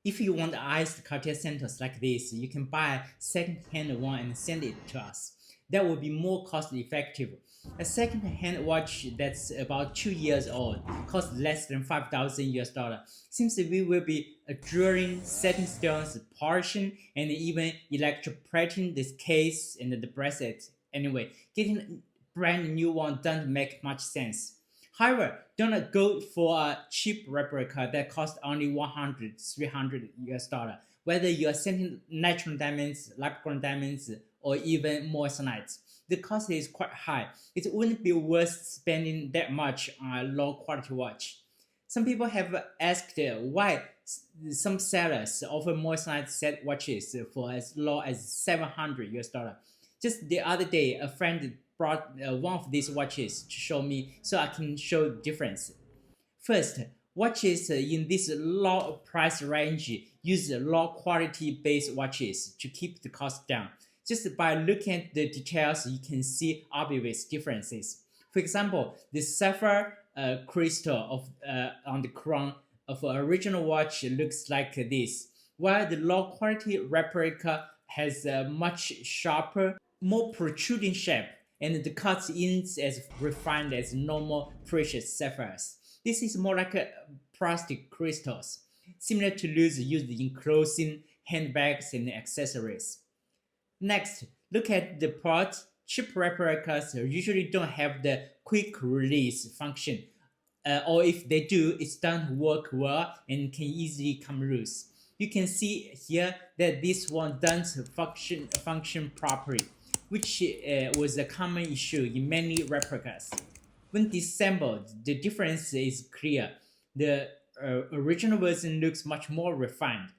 If you want iced Cartier Centers like this, you can buy second-hand one and send it to us. That would be more cost effective. A second-hand watch that's about 2 years old costs less than 5,000 US dollar. Seems we will be drilling, setting stones, polishing, and even electroplating this case and the bracelet. Anyway, getting a brand new one doesn't make much sense. However, don't go for a cheap replica that costs only 100, 300 US dollar. Whether you are sending natural diamonds, lab-grown diamonds, or even moissanite, the cost is quite high. It wouldn't be worth spending that much on a low-quality watch. Some people have asked why some sellers offer moissanite set watches for as low as 700 US dollar. Just the other day, a friend brought one of these watches to show me so I can show the difference. First, watches in this low price range use low quality base watches to keep the cost down. Just by looking at the details, you can see obvious differences. For example, the sapphire crystal on the crown of an original watch looks like this, while the low quality replica has a much sharper, more protruding shape, and the cut isn't as refined as normal precious sapphires. This is more like plastic crystals, similar to those used in clothing, handbags, and accessories. Next, look at the port. Cheap replicas usually don't have the quick release function, or if they do, it doesn't work well and can easily come loose. You can see here that this one doesn't function properly, which was a common issue in many replicas. When disassembled, the difference is clear. The original version looks much more refined.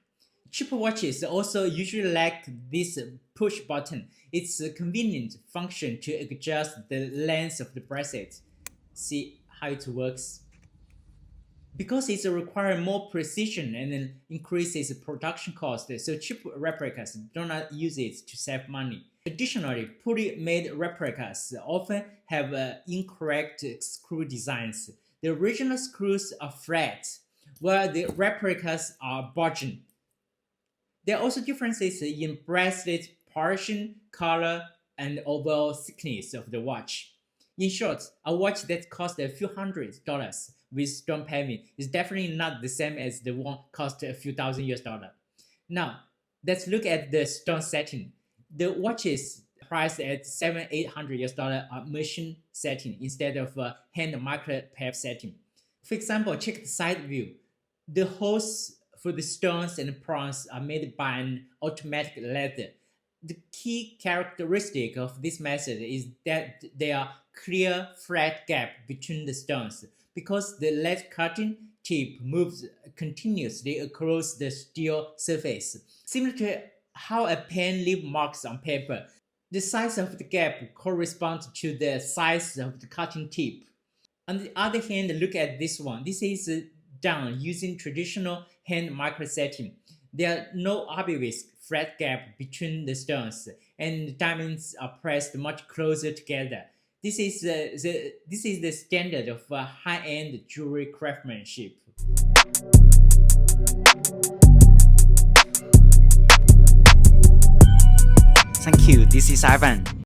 Cheaper watches also usually lack this push button. It's a convenient function to adjust the length of the bracelet. See how it works? Because it requires more precision and increases production cost, so cheap replicas do not use it to save money. Additionally, poorly made replicas often have incorrect screw designs. The original screws are flat, while the replicas are bulging. There are also differences in bracelet portion, color, and overall thickness of the watch. In short, a watch that costs a few $100s with stone paving is definitely not the same as the one cost a few thousand US dollar. Now, let's look at the stone setting. The watches priced at 700-800 US dollar are machine setting instead of a hand micropave setting. For example, check the side view. The holes for the stones and prongs are made by an automatic leather. The key characteristic of this method is that there are clear flat gap between the stones because the lead cutting tip moves continuously across the steel surface, similar to how a pen leaves marks on paper. The size of the gap corresponds to the size of the cutting tip. On the other hand, look at this one. This is done using traditional hand micro setting. There are no obvious flat gap between the stones, and the diamonds are pressed much closer together. This is the standard of high-end jewelry craftsmanship. Thank you. This is Ivan.